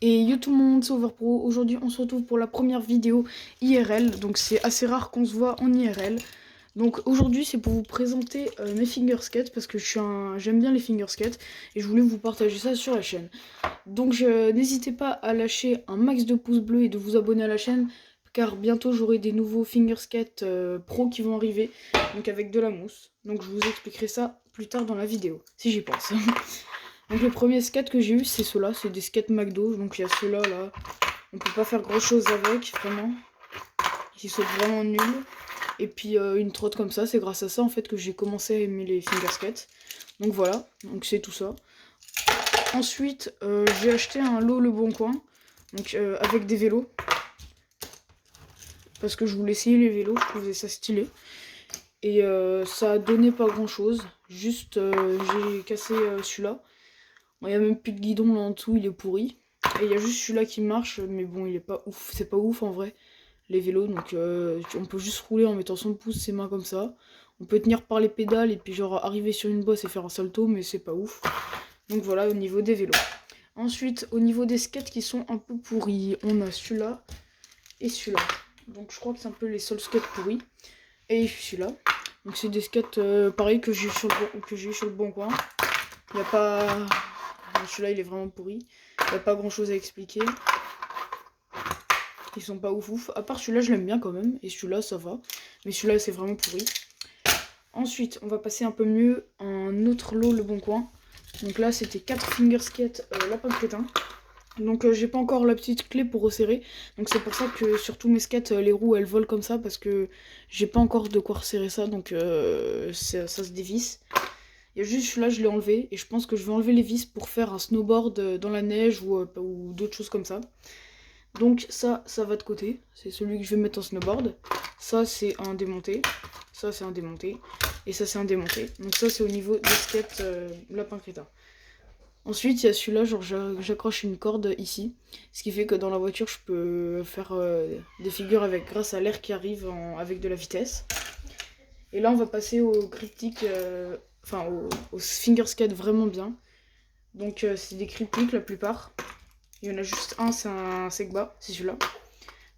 Et yo tout le monde, c'est Overpro. Aujourd'hui, on se retrouve pour la première vidéo IRL. Donc, c'est assez rare qu'on se voit en IRL. Donc, aujourd'hui, c'est pour vous présenter mes finger skates parce que j'aime bien les finger skates et je voulais vous partager ça sur la chaîne. Donc, n'hésitez pas à lâcher un max de pouces bleus et de vous abonner à la chaîne car bientôt j'aurai des nouveaux finger skates pro qui vont arriver, donc avec de la mousse. Donc, je vous expliquerai ça plus tard dans la vidéo, si j'y pense. Donc le premier skate que j'ai eu c'est ceux-là, c'est des skates McDo, donc il y a ceux-là là, on peut pas faire grand chose avec vraiment, ils sont vraiment nuls. Et puis une trotte comme ça, c'est grâce à ça en fait que j'ai commencé à aimer les finger skates. Donc voilà, donc c'est tout ça. Ensuite j'ai acheté un lot Le Bon Coin, donc avec des vélos. Parce que je voulais essayer les vélos, je trouvais ça stylé. Et ça a donné pas grand chose, juste j'ai cassé celui-là. Il n'y a même plus de guidon là en dessous, il est pourri. Et il y a juste celui-là qui marche, mais bon, il est pas ouf. C'est pas ouf en vrai, les vélos. Donc on peut juste rouler en mettant son pouce, ses mains comme ça. On peut tenir par les pédales et puis genre arriver sur une bosse et faire un salto, mais c'est pas ouf. Donc voilà au niveau des vélos. Ensuite, au niveau des skates qui sont un peu pourris, on a celui-là et celui-là. Donc je crois que c'est un peu les seuls skates pourris. Et celui-là. Donc c'est des skates pareil que j'ai eu sur le bon coin. Il n'y a pas... Celui-là il est vraiment pourri. Il n'y a pas grand chose à expliquer. Ils sont pas ouf ouf. À part celui-là je l'aime bien quand même. Et celui-là ça va. Mais celui-là c'est vraiment pourri. Ensuite on va passer un peu mieux un autre lot Le Bon Coin. Donc là c'était 4 finger skates lapin crétin. Donc j'ai pas encore la petite clé pour resserrer. Donc c'est pour ça que sur tous mes skates les roues elles volent comme ça. Parce que j'ai pas encore de quoi resserrer ça. Donc ça se dévisse. Il y a juste celui-là, je l'ai enlevé. Et je pense que je vais enlever les vis pour faire un snowboard dans la neige ou d'autres choses comme ça. Donc ça va de côté. C'est celui que je vais mettre en snowboard. Ça, c'est un démonté. Ça, c'est un démonté. Et ça, c'est un démonté. Donc ça, c'est au niveau des skates lapin crétin. Ensuite, il y a celui-là, genre j'accroche une corde ici. Ce qui fait que dans la voiture, je peux faire des figures avec grâce à l'air qui arrive avec de la vitesse. Et là, on va passer au cryptique, enfin au finger skate vraiment bien. Donc, c'est des cryptiques la plupart. Il y en a juste un, c'est un Segba, c'est celui-là.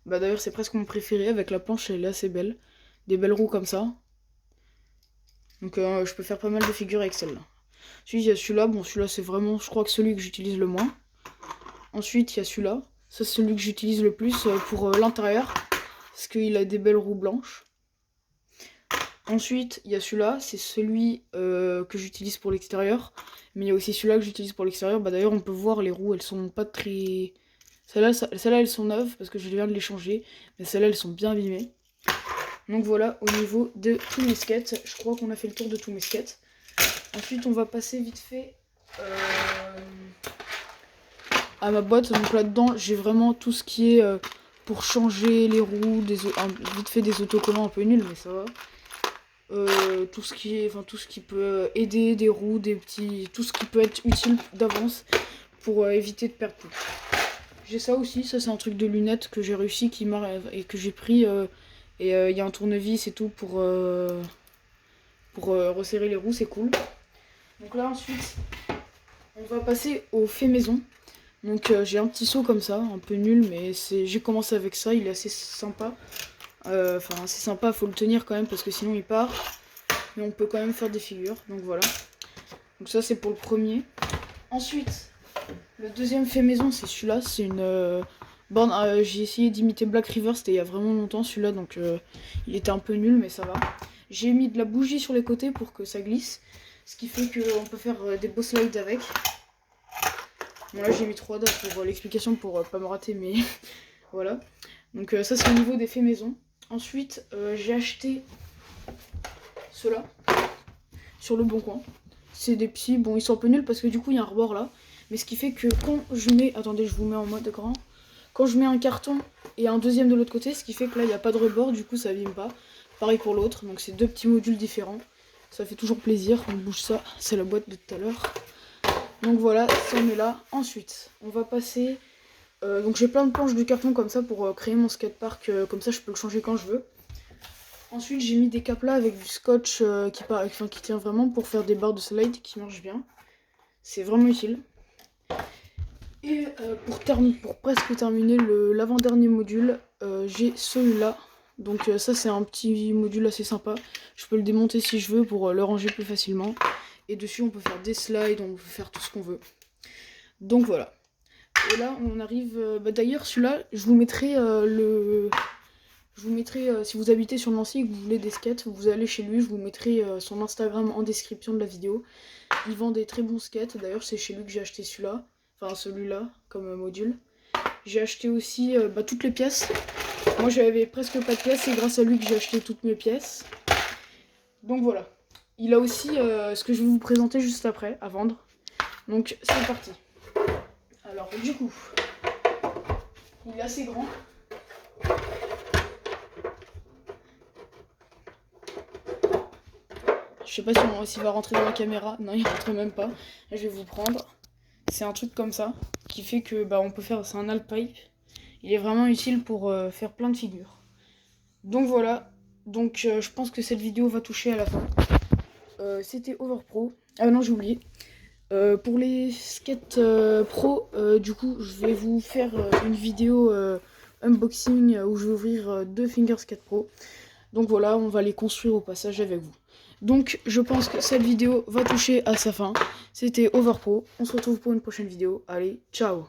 Bah d'ailleurs, c'est presque mon préféré avec la planche, elle est assez belle. Des belles roues comme ça. Donc, je peux faire pas mal de figures avec celle-là. Ensuite, il y a celui-là. Bon, celui-là, c'est vraiment, je crois que celui que j'utilise le moins. Ensuite, il y a celui-là. Ça, c'est celui que j'utilise le plus pour l'intérieur. Parce qu'il a des belles roues blanches. Ensuite, il y a celui-là, c'est celui que j'utilise pour l'extérieur. Mais il y a aussi celui-là que j'utilise pour l'extérieur. Bah d'ailleurs, on peut voir les roues, elles sont pas très... Celles-là, elles sont neuves parce que je viens de les changer. Mais celles-là, elles sont bien abîmées. Donc voilà, au niveau de tous mes skates. Je crois qu'on a fait le tour de tous mes skates. Ensuite, on va passer vite fait à ma boîte. Donc là-dedans, j'ai vraiment tout ce qui est pour changer les roues. Vite fait des autocollants un peu nuls, mais ça va. Tout ce qui peut aider des roues, tout ce qui peut être utile d'avance pour éviter de perdre tout. J'ai ça aussi, ça c'est un truc de lunettes que j'ai réussi et que j'ai pris et il y a un tournevis et tout pour resserrer les roues, c'est cool. Donc là ensuite, on va passer au fait maison. Donc j'ai un petit seau comme ça, un peu nul, mais j'ai commencé avec ça, il est assez sympa. Enfin assez sympa, faut le tenir quand même parce que sinon il part. Mais on peut quand même faire des figures, donc voilà. Donc ça c'est pour le premier. Ensuite, le deuxième fait maison c'est celui-là, c'est une borne. J'ai essayé d'imiter Black River, c'était il y a vraiment longtemps celui-là, donc il était un peu nul mais ça va. J'ai mis de la bougie sur les côtés pour que ça glisse, ce qui fait qu'on peut faire des beaux slides avec. Bon là j'ai mis 3 dates pour l'explication pour pas me rater, mais voilà. Donc ça c'est au niveau des faits maison. Ensuite j'ai acheté ceux-là sur le bon coin. C'est des petits, bon ils sont un peu nuls parce que du coup il y a un rebord là. Mais ce qui fait que quand je mets, attendez je vous mets en mode grand. Quand je mets un carton et un deuxième de l'autre côté, ce qui fait que là il n'y a pas de rebord, du coup ça abîme pas. Pareil pour l'autre, donc c'est deux petits modules différents. Ça fait toujours plaisir, on bouge ça, c'est la boîte de tout à l'heure. Donc voilà, ça met là. Ensuite, on va passer... donc j'ai plein de planches de carton comme ça pour créer mon skatepark, comme ça je peux le changer quand je veux. Ensuite j'ai mis des caplas avec du scotch qui tient vraiment pour faire des barres de slide qui marchent bien. C'est vraiment utile. Et pour presque terminer l'avant-dernier module, j'ai celui-là. Donc ça c'est un petit module assez sympa. Je peux le démonter si je veux pour le ranger plus facilement. Et dessus on peut faire des slides, on peut faire tout ce qu'on veut. Donc voilà. Et là on arrive... d'ailleurs celui-là, je vous mettrai si vous habitez sur Nancy et que vous voulez des skates, vous allez chez lui, je vous mettrai son Instagram en description de la vidéo. Il vend des très bons skates, d'ailleurs c'est chez lui que j'ai acheté celui-là. Enfin celui-là, comme module. J'ai acheté aussi toutes les pièces. Moi j'avais presque pas de pièces, c'est grâce à lui que j'ai acheté toutes mes pièces. Donc voilà. Il a aussi ce que je vais vous présenter juste après, à vendre. Donc c'est parti. Alors du coup, il est assez grand. Je sais pas s'il va rentrer dans la caméra. Non, il rentre même pas. Là, je vais vous prendre. C'est un truc comme ça qui fait que on peut faire. C'est un halfpipe. Il est vraiment utile pour faire plein de figures. Donc voilà. Donc je pense que cette vidéo va toucher à la fin. C'était Overpro. Ah non, j'ai oublié. Pour les skates pro, du coup, je vais vous faire une vidéo unboxing où je vais ouvrir 2 Finger Skate Pro. Donc voilà, on va les construire au passage avec vous. Donc je pense que cette vidéo va toucher à sa fin. C'était Overpro. On se retrouve pour une prochaine vidéo. Allez, ciao!